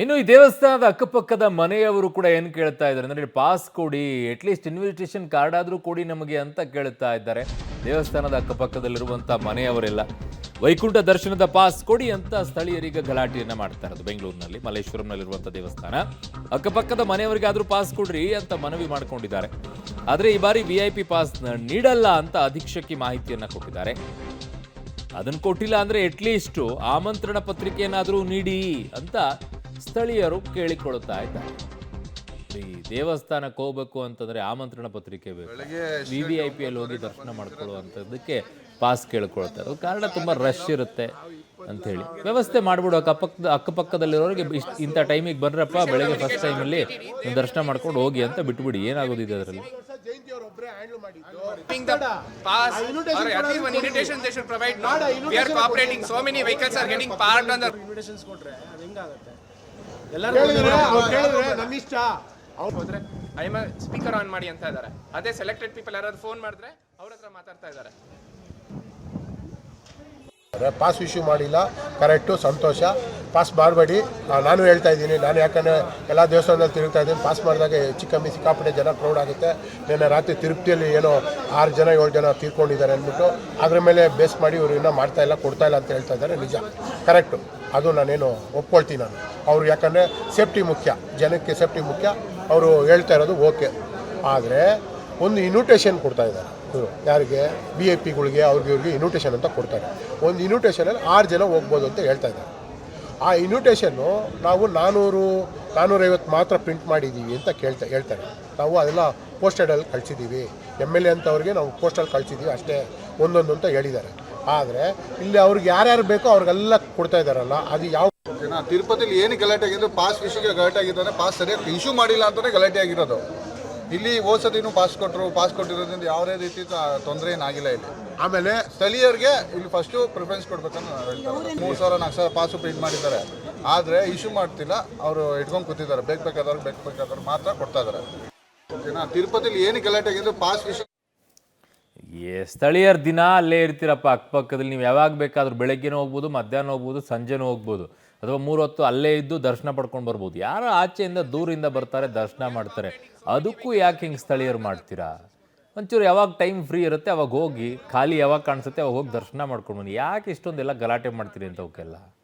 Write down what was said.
ಇನ್ನು ಈ ದೇವಸ್ಥಾನದ ಅಕ್ಕಪಕ್ಕದ ಮನೆಯವರು ಕೂಡ ಏನು ಕೇಳ್ತಾ ಇದ್ದಾರೆ ಅಂದ್ರೆ ಪಾಸ್ ಕೊಡಿ, ಅಟ್ಲೀಸ್ಟ್ ಇನ್ವಿಟೇಷನ್ ಕಾರ್ಡ್ ಆದ್ರೂ ಕೊಡಿ ನಮಗೆ ಅಂತ ಕೇಳ್ತಾ ಇದ್ದಾರೆ. ದೇವಸ್ಥಾನದ ಅಕ್ಕಪಕ್ಕದಲ್ಲಿರುವಂತ ಮನೆಯವರೆಲ್ಲ ವೈಕುಂಠ ದರ್ಶನದ ಪಾಸ್ ಕೊಡಿ ಅಂತ ಸ್ಥಳೀಯರಿಗೆ ಗಲಾಟೆಯನ್ನ ಮಾಡ್ತಾ ಇರೋದು. ಬೆಂಗಳೂರಿನಲ್ಲಿ ಮಲ್ಲೇಶ್ವರಂನಲ್ಲಿರುವಂತ ದೇವಸ್ಥಾನ ಅಕ್ಕಪಕ್ಕದ ಮನೆಯವರಿಗಾದ್ರೂ ಪಾಸ್ ಕೊಡ್ರಿ ಅಂತ ಮನವಿ ಮಾಡ್ಕೊಂಡಿದ್ದಾರೆ. ಆದ್ರೆ ಈ ಬಾರಿ VIP ಪಾಸ್ ನೀಡಲ್ಲ ಅಂತ ಅಧೀಕ್ಷಕಿ ಮಾಹಿತಿಯನ್ನ ಕೊಟ್ಟಿದ್ದಾರೆ. ಅದನ್ನು ಕೊಟ್ಟಿಲ್ಲ ಅಂದ್ರೆ ಅಟ್ಲೀಸ್ಟ್ ಆಮಂತ್ರಣ ಪತ್ರಿಕೆಯನ್ನಾದ್ರೂ ನೀಡಿ ಅಂತ ಸ್ಥಳೀಯರು ಕೇಳಿಕೊಳ್ಳುತ್ತಾ ಇದ್ದಾರೆ. ಈ ದೇವಸ್ಥಾನಕ್ಕೆ ಹೋಗ್ಬೇಕು ಅಂತಂದ್ರೆ ಆಮಂತ್ರಣ ಪತ್ರಿಕೆ ಬೇಕು. VVIP ಅಲ್ಲಿ ಹೋಗಿ ದರ್ಶನ ಮಾಡ್ಕೊಳ್ಳುವಂಥದ್ದಕ್ಕೆ ಪಾಸ್ ಕೇಳ್ಕೊಳ್ತಾರೆ. ಕಾರಣ ತುಂಬಾ ರಶ್ ಇರುತ್ತೆ ಅಂತ ಹೇಳಿ ವ್ಯವಸ್ಥೆ ಮಾಡ್ಬಿಡು. ಅಕ್ಕಪಕ್ಕದಲ್ಲಿರೋರಿಗೆ ಇಂಥ ಟೈಮಿಗೆ ಬಂದ್ರಪ್ಪ, ಬೆಳಗ್ಗೆ ಫಸ್ಟ್ ಟೈಮಲ್ಲಿ ದರ್ಶನ ಮಾಡ್ಕೊಂಡು ಹೋಗಿ ಅಂತ ಬಿಟ್ಬಿಡಿ. ಏನಾಗೋದಿದೆ ಅದರಲ್ಲಿ? Pass or at least one invitation they should provide. We are cooperating. So many vehicles are getting parked on the invitations ಕೊಟ್ರೆ ಅದು ಹೆಂಗಾಗುತ್ತೆ? ಎಲ್ಲರೂ ಕೇಳಿದ್ರೆ ನಮ್ಮ ಇಷ್ಟ. ಹೋದ್ರೆ ಐ ಎಮ್ ಸ್ಪೀಕರ್ ಆನ್ ಮಾಡಿ ಅಂತ ಇದ್ದಾರೆ. ಅದೇ ಸೆಲೆಕ್ಟೆಡ್ ಪೀಪಲ್ ಯಾರಾದ್ರು ಫೋನ್ ಮಾಡಿದ್ರೆ ಅವ್ರ ಹತ್ರ ಮಾತಾಡ್ತಾ ಇದ್ದಾರೆ. ಪಾಸ್ ಇಶ್ಯೂ ಮಾಡಿಲ್ಲ, ಕರೆಕ್ಟು, ಸಂತೋಷ. ಪಾಸ್ ಮಾಡಬೇಡಿ. ನಾನು ಹೇಳ್ತಾ ಇದ್ದೀನಿ, ನಾನು ಯಾಕಂದರೆ ಎಲ್ಲ ದೇವಸ್ಥಾನದಲ್ಲಿ ತಿರುಗ್ತಾ ಇದ್ದೀನಿ. ಪಾಸ್ ಮಾಡಿದಾಗ ಹೆಚ್ಚು ಕಮ್ಮಿ ಸಿಕ್ಕಾಪಟ್ಟೆ ಜನ ಕ್ರೌಡ್ ಆಗುತ್ತೆ. ನಿನ್ನೆ ರಾತ್ರಿ ತಿರುಪತಿಯಲ್ಲಿ ಏನೋ 6 ಜನ 7 ಜನ ತೀರ್ಕೊಂಡಿದ್ದಾರೆ ಅಂದ್ಬಿಟ್ಟು ಅದ್ರ ಮೇಲೆ ಬೇಸ್ ಮಾಡಿ ಇವರು ಇನ್ನೂ ಮಾಡ್ತಾ ಇಲ್ಲ, ಕೊಡ್ತಾ ಇಲ್ಲ ಅಂತ ಹೇಳ್ತಾ ಇದ್ದಾರೆ. ನಿಜ, ಕರೆಕ್ಟು, ಅದು ನಾನೇನು ಒಪ್ಕೊಳ್ತೀನಿ. ನಾನು ಅವ್ರು ಯಾಕಂದರೆ ಸೇಫ್ಟಿ ಮುಖ್ಯ, ಜನಕ್ಕೆ ಸೇಫ್ಟಿ ಮುಖ್ಯ. ಅವರು ಹೇಳ್ತಾ ಇರೋದು ಓಕೆ. ಆದರೆ ಒಂದು ಇನ್ವಿಟೇಷನ್ ಕೊಡ್ತಾ ಇದ್ದಾರೆ ಇವರು, ಯಾರಿಗೆ? VIP ಇವ್ರಿಗೆ ಇನ್ವಿಟೇಷನ್ ಅಂತ ಕೊಡ್ತಾರೆ. ಒಂದು ಇನ್ವಿಟೇಷನಲ್ಲಿ 6 ಜನ ಹೋಗ್ಬೋದು ಅಂತ ಹೇಳ್ತಾ ಇದ್ದಾರೆ. ಆ ಇನ್ವಿಟೇಷನ್ನು ನಾವು 450 ಮಾತ್ರ ಪ್ರಿಂಟ್ ಮಾಡಿದ್ದೀವಿ ಅಂತ ಹೇಳ್ತಾರೆ. ನಾವು ಅದೆಲ್ಲ ಪೋಸ್ಟೆಡಲ್ಲಿ ಕಳಿಸಿದ್ದೀವಿ. MLA ಅಂತವ್ರಿಗೆ ನಾವು ಪೋಸ್ಟಲ್ಲಿ ಕಳಿಸಿದ್ದೀವಿ ಅಷ್ಟೇ, ಒಂದೊಂದು ಅಂತ ಹೇಳಿದ್ದಾರೆ. ಆದರೆ ಇಲ್ಲಿ ಅವ್ರಿಗೆ ಯಾರ್ಯಾರು ಬೇಕೋ ಅವ್ರಿಗೆಲ್ಲ ಕೊಡ್ತಾ ಇದ್ದಾರಲ್ಲ, ಅದು ಯಾವ ತಿರುಪತಿಲಿ ಏನು ಗಲಾಟೆ ಆಗಿದ್ದು ಪಾಸ್ ಇಶ್ಯೂಗೆ ಗಲಾಟೆ ಆಗಿದ್ದಾರೆ. ಪಾಸ್ ಸರಿಯಾಗಿ ಇಶ್ಯೂ ಮಾಡಿಲ್ಲ ಅಂತಲೇ ಗಲಾಟೆ ಆಗಿರೋದು. ಇಲ್ಲಿ ಹೋದ್ಸತಿನೂ ಪಾಸ್ ಕೊಟ್ಟಿರೋದ್ರಿಂದ ಯಾವುದೇ ರೀತಿ ತೊಂದರೆ ಏನಾಗಿಲ್ಲ. ಇಲ್ಲಿ ಆಮೇಲೆ ಸ್ಥಳೀಯರಿಗೆ ಇಲ್ಲಿ ಫಸ್ಟು ಪ್ರಿಫರೆನ್ಸ್ ಕೊಡ್ಬೇಕಂತ ನಾವು ಹೇಳ್ತಾರೆ. 3,000-4,000 ಪಾಸು ಪ್ರಿಂಟ್ ಮಾಡಿದ್ದಾರೆ, ಆದರೆ ಇಶ್ಯೂ ಮಾಡ್ತಿಲ್ಲ. ಅವರು ಇಟ್ಕೊಂಡು ಕೂತಿದ್ದಾರೆ. ಬೇಕಾದವ್ರು ಮಾತ್ರ ಕೊಡ್ತಾ ಇದ್ದಾರೆ. ಓಕೆನಾ? ತಿರುಪತಿಲಿ ಏನು ಗಲಾಟೆ ಆಗಿದ್ದು ಪಾಸ್ ಇಶ್ಯೂ. ಸ್ಥಳೀಯರ ದಿನ ಅಲ್ಲೇ ಇರ್ತೀರಪ್ಪ ಅಕ್ಕಪಕ್ಕದಲ್ಲಿ. ನೀವು ಯಾವಾಗ ಬೇಕಾದ್ರೂ ಬೆಳಗ್ಗೆನೂ ಹೋಗ್ಬೋದು, ಮಧ್ಯಾಹ್ನ ಹೋಗ್ಬೋದು, ಸಂಜೆನೂ ಹೋಗ್ಬೋದು, ಅಥವಾ 3 ಹೊತ್ತು ಅಲ್ಲೇ ಇದ್ದು ದರ್ಶನ ಪಡ್ಕೊಂಡು ಬರ್ಬೋದು. ಯಾರೋ ಆಚೆಯಿಂದ ದೂರಿಂದ ಬರ್ತಾರೆ, ದರ್ಶನ ಮಾಡ್ತಾರೆ. ಅದಕ್ಕೂ ಯಾಕೆ ಹಿಂಗೆ ಸ್ಥಳೀಯರು ಮಾಡ್ತೀರಾ? ಒಂಚೂರು ಯಾವಾಗ ಟೈಮ್ ಫ್ರೀ ಇರುತ್ತೆ ಅವಾಗ ಹೋಗಿ, ಖಾಲಿ ಯಾವಾಗ ಕಾಣಿಸುತ್ತೆ ಅವಾಗ ಹೋಗಿ ದರ್ಶನ ಮಾಡ್ಕೊಂಡು ಬನ್ನಿ. ಯಾಕೆ ಇಷ್ಟೊಂದೆಲ್ಲ ಗಲಾಟೆ ಮಾಡ್ತೀರಿ ಅಂತ ಅವಕ್ಕೆಲ್ಲ?